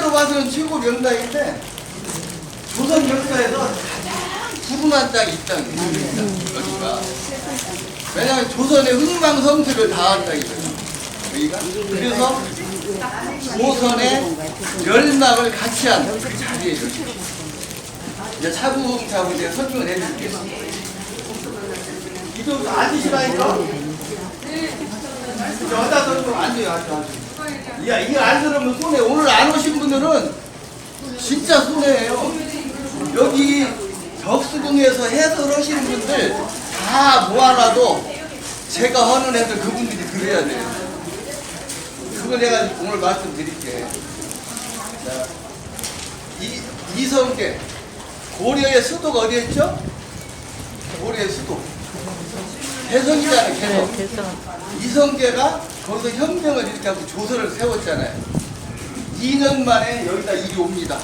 역사로 봐서는 최고 명당인데 조선 역사에서 가장 푸근한 땅이 이 땅입니다. 여기가. 왜냐하면 조선의 흥망성쇠를 다한 땅이거든요. 여기가. 그래서 조선의 멸망을 같이 한 그 자리예요. 이제 차분차분 이제 설명을 해드릴게요. 이도 앉으시라니까? 이제 어디다 설명 앉아요, 앉아. 야, 이거 안 들으면 손해. 오늘 안 오신 분들은 진짜 손해예요. 여기 덕수궁에서 해설하시는 분들 다 모아놔도 제가 하는 애들 그분들이 그래야 돼요. 그거 내가 오늘 말씀드릴게. 자, 이성계 고려의 수도가 어디였죠? 고려의 수도 개성이잖아요. 개성. 이성계가 거기서 혁명을 이렇게 하고 조선을 세웠잖아요. 2년 만에 여기다 일이 옵니다.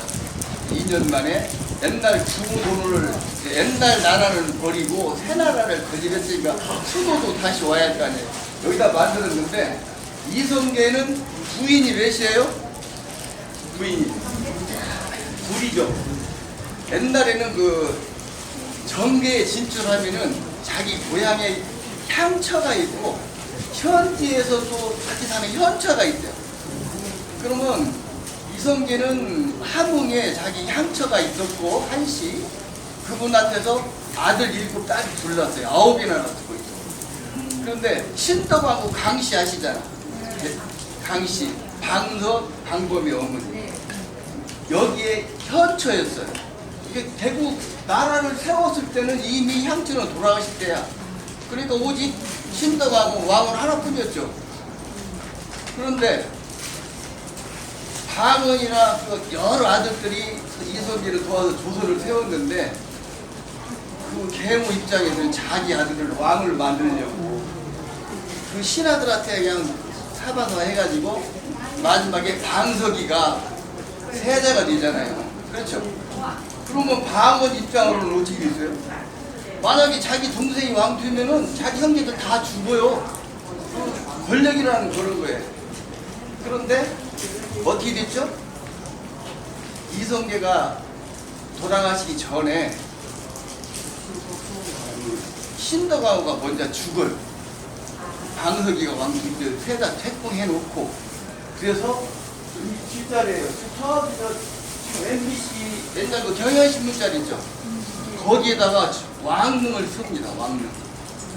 2년 만에 옛날 구도를 옛날 나라를 버리고 새 나라를 건립했으니까 수도도 다시 와야 할 거 아니에요. 여기다 만들었는데 이성계는 부인이 몇이에요? 부인이 둘이죠. 옛날에는 그 정계에 진출하면은 자기 고향에 향처가 있고 현지에서 또 같이 사는 현처가 있대요. 그러면 이성계는 함흥에 자기 향처가 있었고 한씨 그분한테서 아들 7, 딸 둘 낳았어요. 9이나 낳고 있어. 그런데 신덕하고 강씨 아시잖아. 강씨 방서 방범의 어머니. 여기에 현처였어요. 대구 나라를 세웠을 때는 이미 향처는 돌아가실 때야. 그러니까 오직 신덕하고 왕은 하나뿐이었죠. 그런데 방언이나 그 여러 아들들이 이성계를 도와서 조선을 세웠는데 그 계무 입장에서는 자기 아들을 왕을 만들려고 그 신하들한테 그냥 사바사 해가지고 마지막에 방석이가 세자가 되잖아요. 그렇죠? 그러면 방언 입장으로는 어떻게 됐어요? 만약에 자기 동생이 왕 되면은 자기 형제들 다 죽어요. 권력이라는 그런 거예요. 그런데 어떻게 됐죠? 이성계가 돌아가시기 전에 신덕하고가 먼저 죽어요. 방석이가 왕들 세자 책봉해놓고 그래서 이 뒷자리에요. 저 MBC 옛날 그 경향신문짜리 있죠? 거기에다가 왕릉을 씁니다. 왕릉.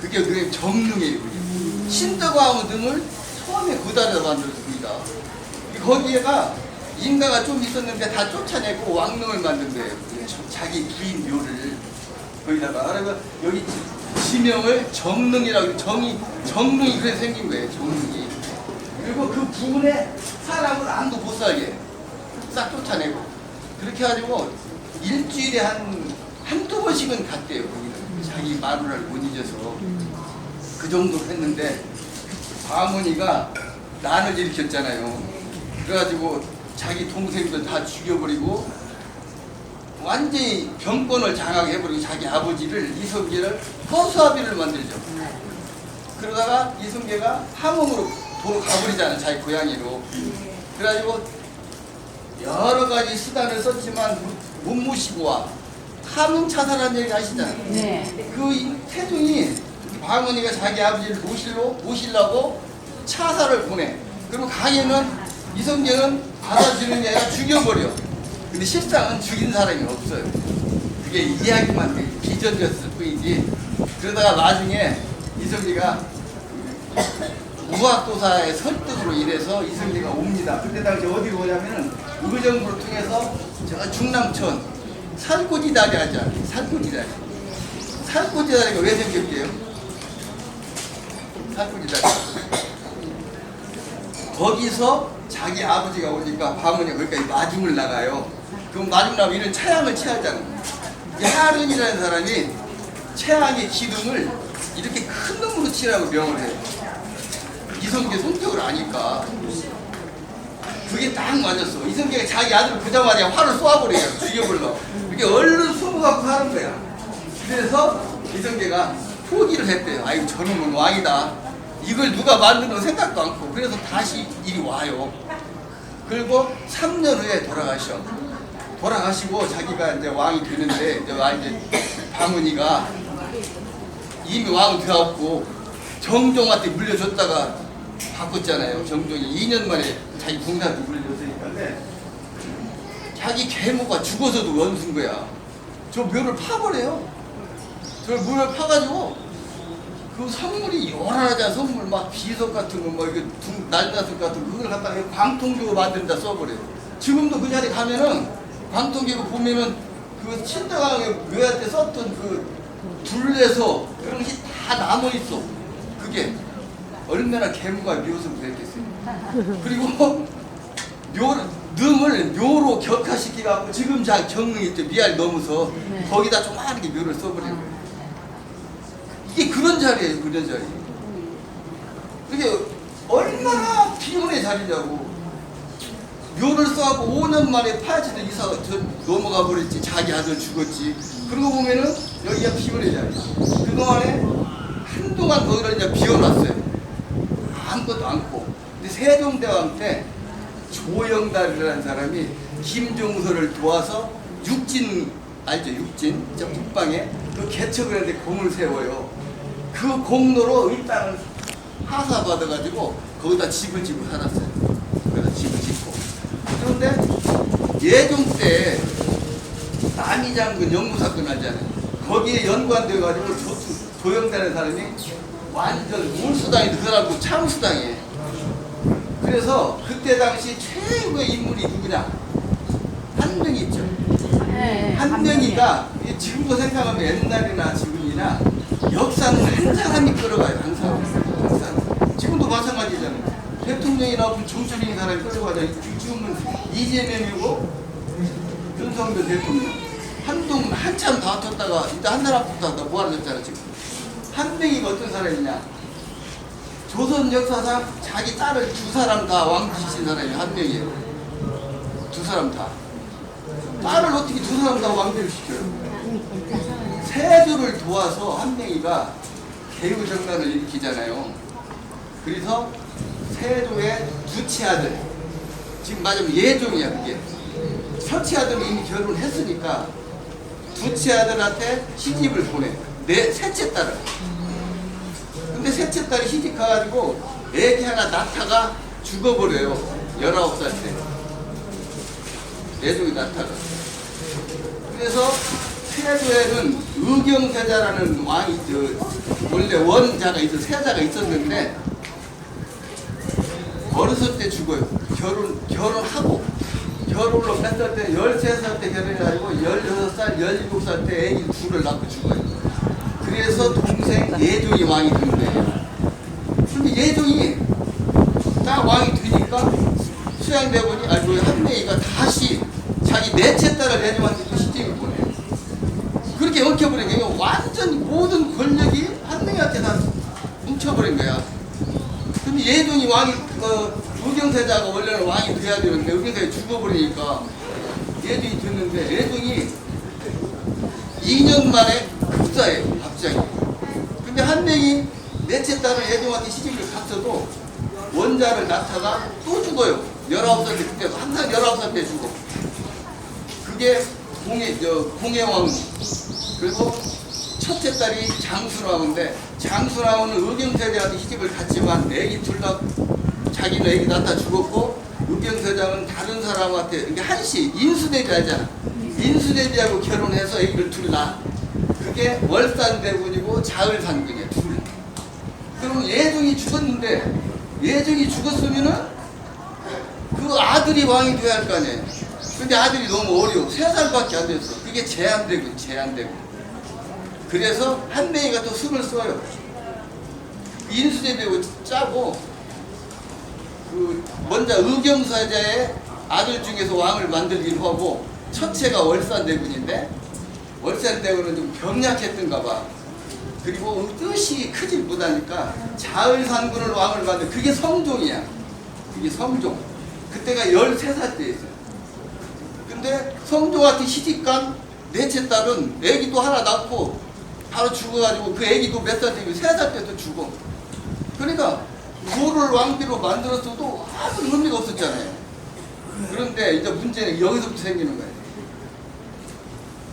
그게 그게 정릉이에요. 신덕왕 등을 처음에 그 달에다 만들었습니다. 거기에가 인가가 좀 있었는데 다 쫓아내고 왕릉을 만든 거예요. 자기 부인 묘를 거기다가. 그래서 여기 지명을 정릉이라고 정릉이 그래서 생긴 거예요. 정릉이. 그리고 그 부근에 사람을 아무도 못 살게 싹 쫓아내고 그렇게 해가지고 일주일에 한두 번씩은 갔대요. 거기는 자기 마누라를 못 잊어서 그 정도 했는데 광원이가 난을 일으켰잖아요. 그래가지고 자기 동생들 다 죽여버리고 완전히 정권을 장악해버리고 자기 아버지를 이성계를 허수아비를 만들죠. 그러다가 이성계가 함흥으로 도로 가버리잖아요. 자기 고향으로. 그래가지고 여러 가지 수단을 썼지만 못 모시고 와. 함흥 차사라는 얘기 아시잖아요. 네. 그 태종이 광원이가 자기 아버지를 모시려고 차사를 보내. 그리고 강에는 이성계는 받아주는 게 아니라 죽여버려. 근데 실상은 죽인 사람이 없어요. 그게 이야기만 비전이었을 뿐이지. 그러다가 나중에 이성계가 우학도사의 설득으로 인해서 이성계가 옵니다. 그때 당시 어디로 오냐면은 의정부를 통해서 저 중남천 살코지다리 하죠. 살코지다리. 살코지다리가 왜 생겼게요? 살코지다리. 거기서 자기 아버지가 오니까 방언이 거기까지 마중을 나가요. 그럼 마중 나면 이런 차양을 취하잖아요. 하른이라는 사람이 최양의 기둥을 이렇게 큰 놈으로 치라고 명을 해요. 이성계 성격을 아니까 그게 딱 맞았어. 이성계가 자기 아들을 보자마자 화를 쏘아버려요. 죽여버려. 이렇게 얼른 숨어갖고 하는 거야. 그래서 이성계가 포기를 했대요. 아이고 저놈은 왕이다. 이걸 누가 만드는 생각도 않고. 그래서 다시 일이 와요. 그리고 3년 후에 돌아가시고 자기가 이제 왕이 되는데 이제 방은이가 이미 왕이 되었고 정종한테 물려줬다가 바꿨잖아요. 정종이 2년 만에 자기 궁사한테 물려줬으니까. 근데 자기 계모가 죽어서도 원수인 거야. 저 묘를 파버려요. 저 묘를 파가지고 그 선물이 요란하잖아. 선물 막 비석 같은 거, 뭐 이게 날다섯 같은 거, 그걸 갖다가 광통기구 만든다 써버려요. 지금도 그 자리 가면은 광통기구 보면은 그 친정왕의 묘할 때 썼던 그 둘레서 그런 게 다 남아 있어. 그게 얼마나 계무가 묘성도 했겠어요. 그리고 능을 묘로 격화시키갖고 지금 정릉 있죠. 미알 넘어서 거기다 조그마하게 묘를 써버리는 거예요. 이게 그런 자리예요. 그런 자리. 이게 얼마나 비운의 자리냐고. 묘를 써갖고 5년 만에 파야지도 이사가 넘어가 버렸지. 자기 아들 죽었지. 그러고 보면은 여기가 비운의 자리. 그동안에 한동안 거기를 이제 비워놨어요. 아무것도 않고. 근데 세종대왕 때 조영달이라는 사람이 김종서를 도와서 육진 알죠? 육진 저 북방에 그 개척을 했는데 공을 세워요. 그 공로로 일단은 하사 받아가지고 거기다 집을 짓고 살았어요. 거기다 집을 짓고. 그런데 예종 때 남이장군 연구사건 하잖아요. 거기에 연관돼가지고 조영달이라는 사람이 완전 울수당이 그 사람도 참수당이에요. 그래서 그때 당시 최고의 인물이 누구냐? 한명이 있죠. 한명이가 지금도 생각하면 옛날이나 지금이나 역사는 한 사람이 끌어가요. 한 사람. 지금도 마찬가지잖아요. 대통령이 나오면 정치적인 사람이 끌어가잖아요. 지금은 이재명이고 윤석열 대통령. 한동훈 한참 다퉜다가 일단 한 사람 붙었다 모아졌잖아 지금. 한명이가 어떤 사람이냐? 조선 역사상 자기 딸을 두 사람 다 왕비신 사람이 한 명이에요. 두 사람 다. 딸을 어떻게 두 사람 다 왕비를 시켜요? 세조를 도와서 한명이가 개우정난을 일으키잖아요. 그래서 세조의 두치 아들, 지금 맞으면 예종이야 그게. 첫째 아들은 이미 결혼했으니까 두치 아들한테 시집을 보내. 셋째 딸을. 근데 셋째 딸이 시집 가가지고 애기 하나 낳다가 죽어버려요. 19살 때. 예종이 낳다가. 그래서 세조에는 의경세자라는 왕이 원래 원자가 세자가 있었는데 어렸을 때 죽어요. 결혼하고 결혼을 했을 때 13살 때 결혼해가지고 16살, 17살 때 애기 둘을 낳고 죽어요. 그래서 동생 예종이 왕이 된 거예요. 근데 예종이 딱 왕이 되니까 수양대군이 한명이가 다시 자기 넷째 딸을 예종한테 시집을 보내요. 그렇게 엉켜버린 게 완전 모든 권력이 한명이한테 다 뭉쳐버린 거야. 근데 예종이 왕이 의경세자가 원래는 왕이 돼야 되는데 의경세자가 죽어버리니까 예종이 됐는데 예종이 2년 만에 급사예요. 갑자기. 근데 한명이 넷째 딸을 예종한테 시집을 갔어도 원자를 낳다가 또 죽어요. 19살 때 그때 항상 19살 때 죽어. 그게 공해왕. 그리고 첫째 딸이 장순왕인데 장순왕은 의경세자한테 시집을 갔지만 애기 둘 다 자기는 애기 낳다 죽었고 의경세자는 다른 사람한테 이게 한씨 인수대비하잖아. 인수대비하고 결혼해서 애기를 둘 낳아. 그게 월산대군이고 자을산군이야. 둘. 그럼 예종이 죽었는데 예종이 죽었으면은 그 아들이 왕이 돼야 할 거 아니에요. 근데 아들이 너무 어려워. 3살밖에 안 됐어. 그게 제한대군. 그래서 한명이가 또 숨을 써요. 인수대비하고 짜고 먼저 의경사자의 아들 중에서 왕을 만들기로 하고 첫째가 월산대군인데 월산대군은 좀 병약했던가 봐. 그리고 뜻이 크지 못하니까 자을산군을 왕을 만든 그게 성종이야. 그게 성종. 그때가 13살 때였어요. 근데 성종한테 시집간 넷째 딸은 애기도 하나 낳고 바로 죽어가지고 그 애기도 몇 살 때고 3살 때도 죽어. 그러니까 부를 왕비로 만들었어도 아무 의미가 없었잖아요. 그런데 이제 문제는 여기서부터 생기는 거예요.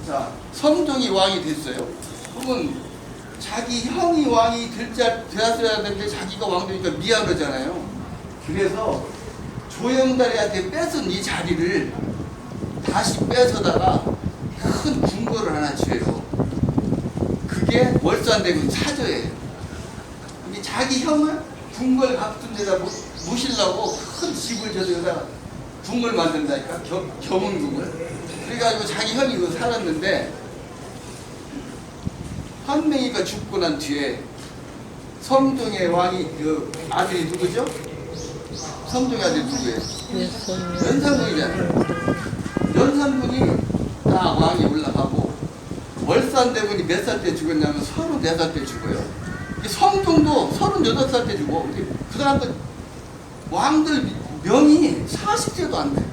자, 성종이 왕이 됐어요. 그러면 자기 형이 왕이 되었어야 되는데 자기가 왕 되니까 미안하잖아요. 그래서 조영달이한테 뺏은 이 자리를 다시 뺏어다가 큰 궁궐을 하나 지어요. 그게 월산대군 사저예요. 이게 자기 형을 궁궐 같은 데다 모시려고 큰 집을 저기다가 궁을 만든다니까, 경운궁을. 그래가지고 자기 형이 그 살았는데, 한명이가 죽고 난 뒤에 성종의 왕이 그 아들이 누구죠? 성종의 아들이 누구예요? 연산군이잖아요. 연산군이 다 왕이 올라가고, 월산대군이 몇 살 때 죽었냐면 34살 때 죽어요. 성종도 38살 때 죽어. 그 사람들 왕들 명이 40세도 안 돼.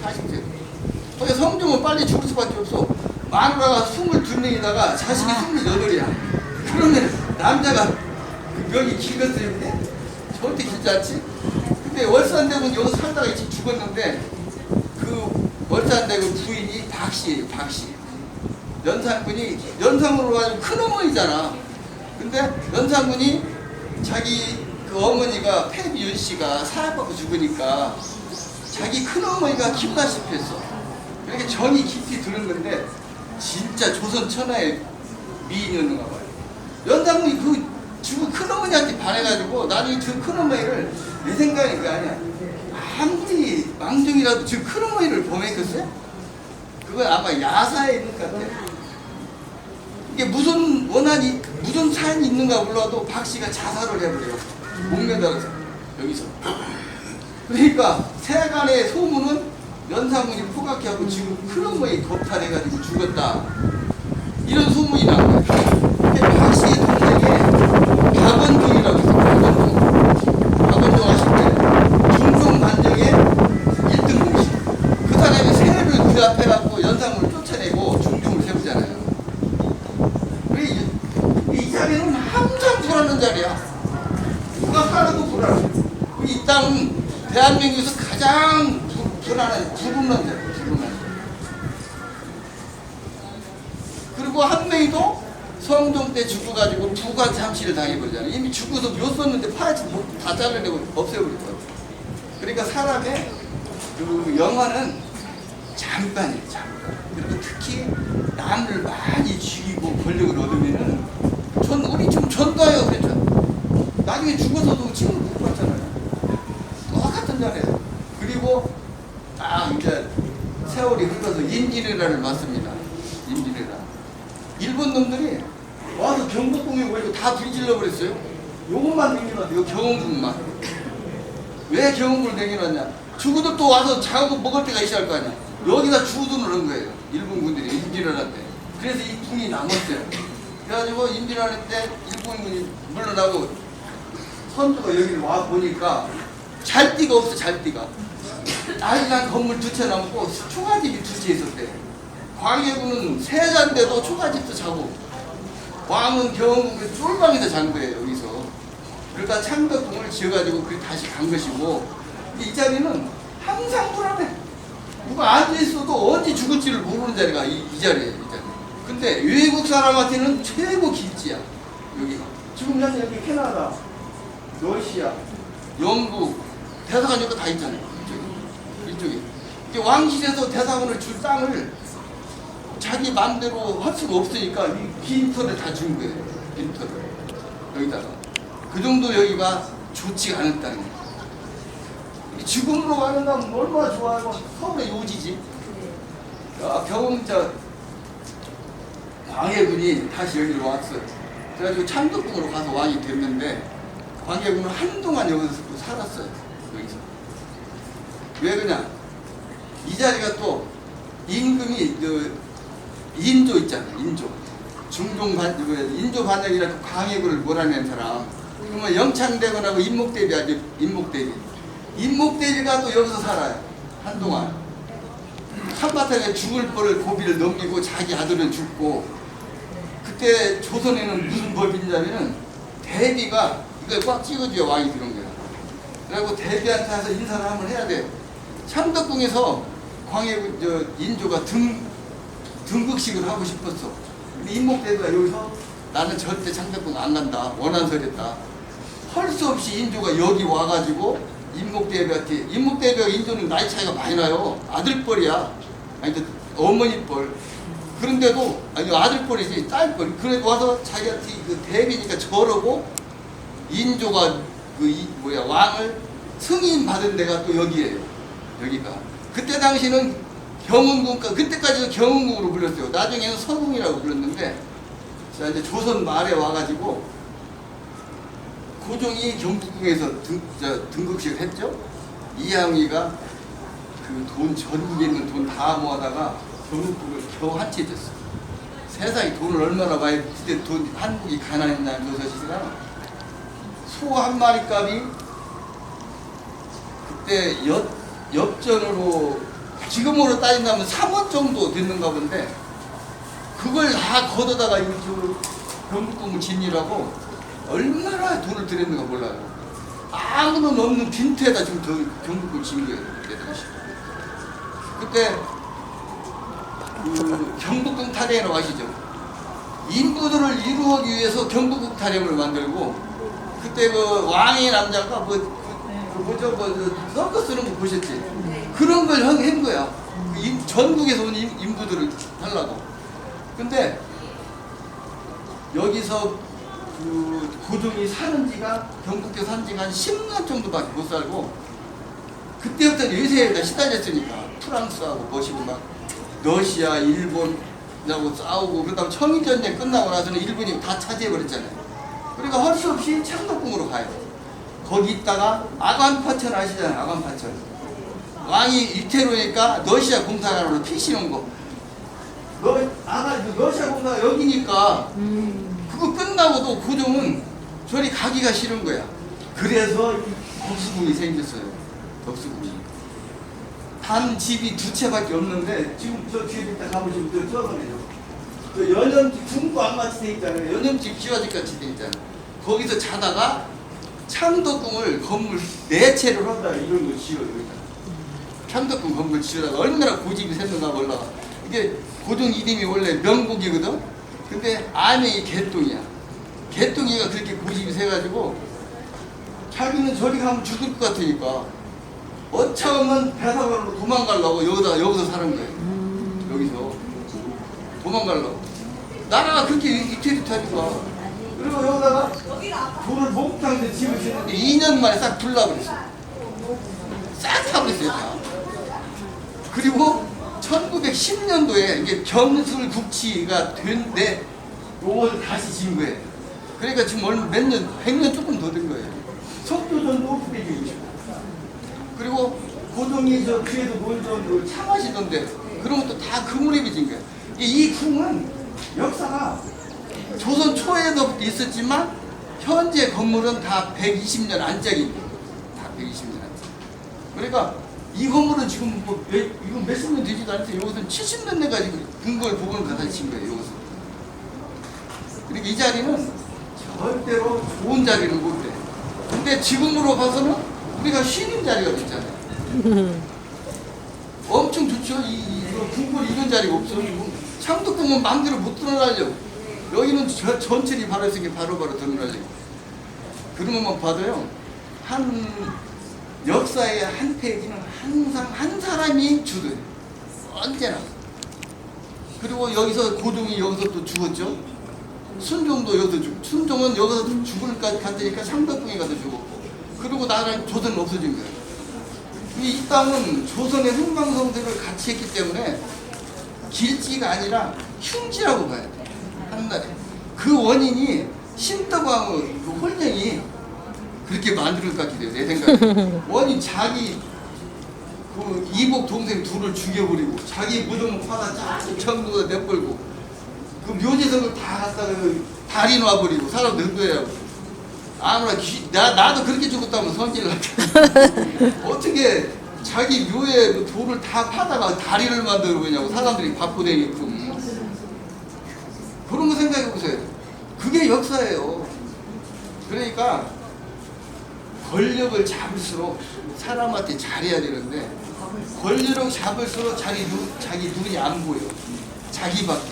40세. 그러니까 성종은 빨리 죽을 수밖에 없어. 마누라가 22명이다가 자식이 28이야. 그러면 남자가 그 명이 길었어요. 근데 절대 길지 않지? 근데 월산대군 여기서 살다가 일찍 죽었는데, 그 월산대군 부인이 박씨예요. 박씨. 연산군으로 가지고 큰어머니잖아. 근데 연산군이 자기 그 어머니가 패비윤 씨가 사약받고 죽으니까 자기 큰어머니가 기부다시피 했어. 그렇게 정이 깊이 드는 건데, 진짜 조선 천하의 미인이었는가 봐요. 연산군이 그 죽은 큰어머니한테 반해가지고 나중에 그 큰어머니를, 내 생각에 그게 아니야, 아무리 망정이라도 지금 큰어머니를 범했겠어요? 그건 아마 야사에 있는 것 같아. 이게 무슨 원한이, 무슨 사연이 있는가 몰라도 박 씨가 자살을 해버려요. 목매달아서 여기서. 그러니까 세간의 소문은 연산군이 포각해하고 지금 큰어머니 겁탈해가지고 죽었다, 이런 소문이 난 거예요. 근데 박 씨의 동생에 박원종이라고 있어요. 박원종 하실 때 중종 반정의 1등 공신. 그 사람이 세를 그 앞에 갖고 연산군을 쫓아내고 중종을 세우잖아요. 이 자리는 항상 불안한 자리야. 누가 살아도 불안해. 이 땅은 대한민국에서 가장 불안한, 불운한 자리야. 불운한. 그리고 한명이도 성종 때 죽어가지고 부관 참시를 당해버리잖아요. 이미 죽어서 묘썼는데 파헤치 다 잘라내고 없애버렸거든. 그러니까 사람의 그 영화는 잠깐이에요. 잠깐. 그리고 특히 남을 많이 죽이고 권력을 얻으면은, 우리 좀 전도하여 그랬잖아. 나중에 죽어서도 칭을 못 받잖아요. 똑같은 자리에요. 그리고 딱 이제 세월이 흘러서 임진왜란을 맞습니다. 임진왜란. 일본 놈들이 와서 경복궁에 모이고 다 불질러 버렸어요. 요것만 남겨놨어. 요 경운궁만. 왜 경운궁을 남겨놨냐? 죽어도 또 와서 자고 먹을 때가 있어야 할 거 아니야. 여기다 주둔을 한 거예요. 일본 군들이 임진왜란 때. 그래서 이 궁이 남았어요. 그래가지고 임진왜란 때 일본군이 물러나고 선조가 여기를 와 보니까 잘띠가 없어. 잘띠가. 아이랑 건물 두 채 남고 초가집이 두 채 있었대. 광해군은 세자인데도 초가집도 자고, 왕은 경운궁 쫄방에서 잔 거예요. 여기서. 그러다 창덕궁을 지어가지고 그렇게 다시 간 것이고, 이 자리는 항상 불안해. 누가 앉아있어도 언제 죽을지를 모르는 자리가 이 자리예요. 이 자리. 근데 외국 사람한테는 최고 길지야. 여기가. 지금 현재 여기 캐나다, 러시아, 영국, 대사관 여기 다 있잖아요. 이쪽에. 왕실에서 대사관을 줄 땅을 자기 마음대로 할 수가 없으니까 이 빈터를 다 준 거예요. 빈터를. 여기다가. 그 정도 여기가 좋지가 않은 땅이에요. 지금으로 가는 건 얼마나 좋아하고 서울의 요지지. 경운자 광해군이 다시 여기로 왔어요. 그래가지고 창덕궁으로 가서 왕이 됐는데, 광해군은 한동안 여기서 살았어요. 여기서. 왜 그러냐? 이 자리가 또 임금이 인조 있잖아요. 인조. 인조 반정이라고 광해군을 몰아낸 사람. 그러면 영창대군하고 인목대비하죠. 인목대비. 인목대비가 또 여기서 살아요. 한동안. 한바탕에 죽을 뻔을 고비를 넘기고 자기 아들은 죽고. 그때 조선에는 무슨 법이 있냐면은 대비가 이걸 꽉 찍어줘야 왕이 되는 거야. 그리고 대비한테 가서 인사를 한번 해야 돼. 창덕궁에서 광해군 인조가 등극식을 하고 싶었어. 근데 인목대비가 여기서 나는 절대 창덕궁 안 간다, 원한설했다. 할 수 없이 인조가 여기 와가지고 인목대비한테, 인목대비와 인조는 나이 차이가 많이 나요. 아들뻘이야. 아니 어머니뻘. 그런데도 아니 아들뻘이지 딸뻘. 그래 와서 자기한테 그 대비니까 저러고 인조가 왕을 승인 받은 데가 또 여기에요. 여기가. 그때 당시는 경운궁, 그때까지는 경운궁으로 불렀어요. 나중에는 서궁이라고 불렀는데, 자 이제 조선 말에 와가지고 고종이 경복궁에서 등극식을 했죠. 이항이가 그 돈, 전국에 있는 돈 다 모아다가 경복궁을 겨우 한 채 줬어. 세상에 돈을 얼마나 많이, 그때 돈, 한국이 가난했나는 조선시대가 소 한 마리 값이 그때 엽전으로 지금으로 따진다면 3원 정도 됐는가 본데, 그걸 다 걷어다가 이거 경복궁을 짓느라고 얼마나 돈을 들였는가 몰라요. 아무도 없는 빈터에다 지금 경복궁을 짓는 거예요. 그때 그 경복궁 타령이라고 아시죠? 인부들을 이루기 위해서 경복궁 타령을 만들고, 그때 그 왕의 남자가 서커스는 거 보셨지? 그런 걸 한 거야. 전국에서 온 인부들을 하려고. 근데 여기서 그 고종이 사는 지가, 경복궁에 산 지가 한 10년 정도밖에 못 살고, 그때부터 외세에다 시달렸으니까 프랑스하고 뭐시고 막 러시아, 일본하고 싸우고, 그 다음 청일전쟁 끝나고 나서는 일본이 다 차지해버렸잖아요. 그러니까 할 수 없이 창덕궁으로 가요. 거기 있다가 아관파천 아시잖아요. 아관파천. 왕이 이태로니까 러시아 공사관으로 피시는 거. 러시아 공사가 여기니까 그거 끝나고도 고종은 저리 가기가 싫은 거야. 그래서 덕수궁이 생겼어요. 덕수궁이. 단 집이 2채밖에 없는데, 지금 저 뒤에 있다 가보시면 저 연염집 중구 안 같이 돼 있잖아요. 연염집 기와집 같이 돼 있잖아요. 거기서 자다가 창덕궁을 건물 4채를 한다, 이런 거 지어요. 창덕궁 건물 지어다가 얼마나 고집이 샜는가 몰라. 이게 고종 이름이 원래 명국이거든. 근데 아명이 개똥이야. 개똥이가 그렇게 고집이 세가지고 자기는 저리 가면 죽을 것 같으니까 어쩌면 배사관으로 도망가려고 여기서 사는 거예요. 여기서 도망가려고. 나라가 그렇게 이태리타니까. 그리고 여기다가 돌을 목탕에 집을 짓는데 2년 만에 싹 불나버렸어. 싹 타버렸어요. 다. 그리고 1910년도에 이게 경술국치가 된데 요걸 다시 지은 거예요. 그러니까 지금 몇 년, 100년 조금 더 된 거예요. 석도전도 오프되지. 그리고 고종이 저 뒤에도 논전으로 차 마시던데, 그런 것도 다 그 무렵이 진 거예요. 이 궁은 역사가 조선 초에도 있었지만 현재 건물은 다 120년 안짝입니다. 다 120년 안짝. 그러니까 이 건물은 지금 이건 몇십 년 되지도 않는데, 이것은 70년대 가지고 근거를 보고는 갖다 친 거예요. 이것은. 그러니까 이 자리는 절대로 좋은 자리를 못 돼. 근데 지금으로 봐서는 우리가 쉬는 자리가 됐잖아요. 엄청 좋죠. 궁궐 이런 자리가 없어. 창덕궁은 마음대로 못 드러나려고. 여기는 전철이 바로 있으니까 바로바로 드러나려고. 그러면 봐도요, 역사의 한 페이지는 항상 한 사람이 주도해요. 언제나. 그리고 여기서 고종이 여기서 또 죽었죠. 순종도 여기서 죽고, 순종은 여기서 죽을 것 같으니까 창덕궁에 가서 죽었고, 그리고 나라는 조선은 없어진 거예요. 이 땅은 조선의 흥망성쇠를 같이 했기 때문에 길지가 아니라 흉지라고 봐야 돼. 한나라에. 그 원인이 신덕왕의 그 홀령이 그렇게 만들 것 같아요. 내 생각에. 원인 자기 그 이복 동생 둘을 죽여버리고, 자기 무덤 파다 쫙 청도에다 내버리고, 그 묘지성을 다 갖다가 다리 놔버리고 사람 늙어야 아무나 나도 그렇게 죽었다면 선지를 할게. 어떻게 자기 묘에 그 돌을 다 파다가 다리를 만들어 보냐고 사람들이 바꾸대니까. 그런 거 생각해 보세요. 그게 역사예요. 그러니까 권력을 잡을수록 사람한테 잘해야 되는데 권력을 잡을수록 자기 눈이 안 보여. 자기밖에.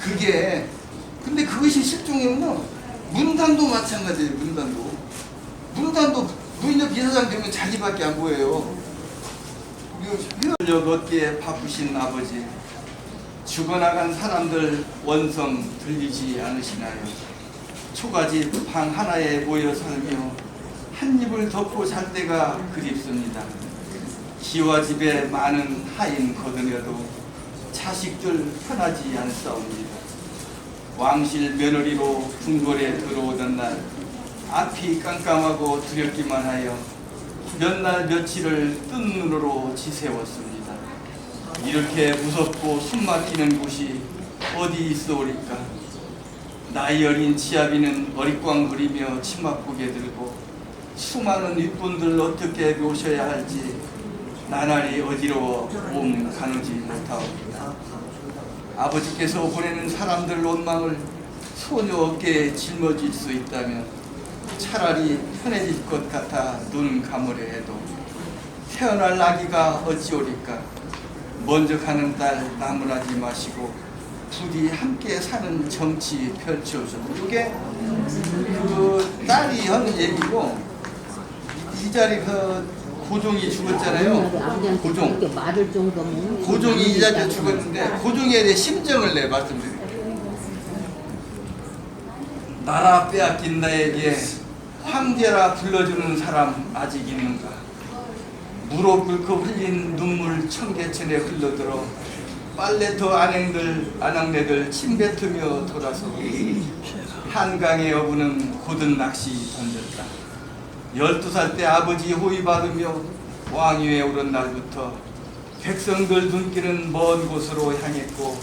그게 근데 그것이 실종이면요. 문단도 마찬가지예요. 문단도 노인정 비서장 되면 자기밖에 안 보여요. 권력 얻기에 바쁘신 아버지, 죽어나간 사람들 원성 들리지 않으시나요? 초가집 방 하나에 모여 살며 한 입을 덮고 잘 때가 그립습니다. 기와집에 많은 하인 거드려도 자식들 편하지 않사옵니다. 왕실 며느리로 궁궐에 들어오던 날 앞이 깜깜하고 두렵기만 하여 몇 날 며칠을 뜬 눈으로 지새웠습니다. 이렇게 무섭고 숨막히는 곳이 어디 있어오리까? 나이 어린 치아비는 어릿광거리며 치맛고개 들고 수많은 윗분들 어떻게 모셔야 할지 나날이 어지러워 몸 가누지 못하옵니다. 아버지께서 보내는 사람들 원망을 소녀 어깨에 짊어질 수 있다면 차라리 편해질 것 같아 눈 감으려 해도 태어날 아기가 어찌오리까? 먼저 가는 딸 나무라지 마시고 부디 함께 사는 정치 펼쳐주고 이게 그 딸이 하는 얘기고 이 자리 그 고종이 죽었잖아요. 고종이 이 자리에 죽었는데 고종에 대해 심정을 내 말씀드릴게요. 나라 빼앗긴 나에게 황제라 불러주는 사람 아직 있는가? 무릎 꿇고 흘린 눈물 청계천에 흘러들어 빨래터 아낙네들 침 뱉으며 돌아서 한강에 어부는 곧은 낚시 던졌다. 12살 때 아버지 호위받으며 왕위에 오른 날부터 백성들 눈길은 먼 곳으로 향했고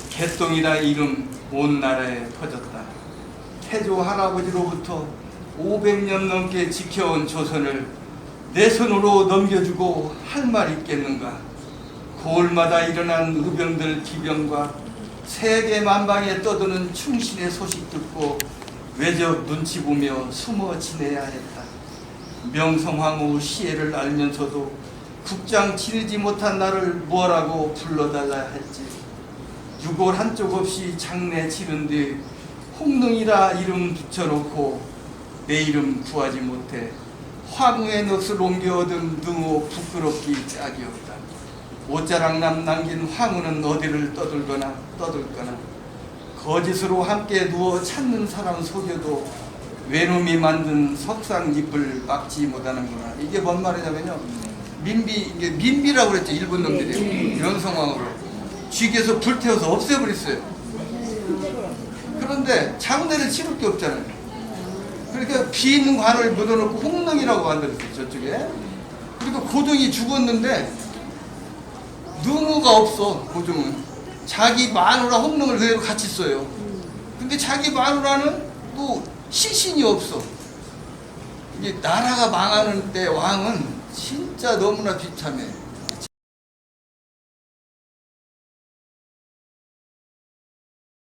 개똥이라 이름 온 나라에 퍼졌다. 태조 할아버지로부터 500년 넘게 지켜온 조선을 내 손으로 넘겨주고 할 말 있겠는가? 고을마다 일어난 의병들 기병과 세계 만방에 떠드는 충신의 소식 듣고 외적 눈치 보며 숨어 지내야 했다. 명성황후 시해를 알면서도 국장 지르지 못한 나를 뭐라고 불러달라 했지. 유골 한쪽 없이 장례 치른 뒤 홍릉이라 이름 붙여놓고 내 이름 구하지 못해 황후의 넋을 옮겨 얻은 능호 부끄럽기 짝이 없다. 옷자락남 남긴 황후는 어디를 떠들거나 거짓으로 함께 누워 찾는 사람 속여도 외놈이 만든 석상잎을 막지 못하는구나. 이게 뭔 말이냐면요. 이게 민비라고 그랬죠. 일본 놈들이 명성황후를 쥐게서 불태워서 없애버렸어요. 그런데 장례를 치를 게 없잖아요. 그러니까 빈 관을 묻어놓고 홍릉이라고 만들었어요. 저쪽에. 그리고 고종이 죽었는데 능우가 없어. 고종은 자기 마누라 홍릉을 그대로 같이 써요. 근데 자기 마누라는 또 시신이 없어. 이게 나라가 망하는 때 왕은 진짜 너무나 비참해.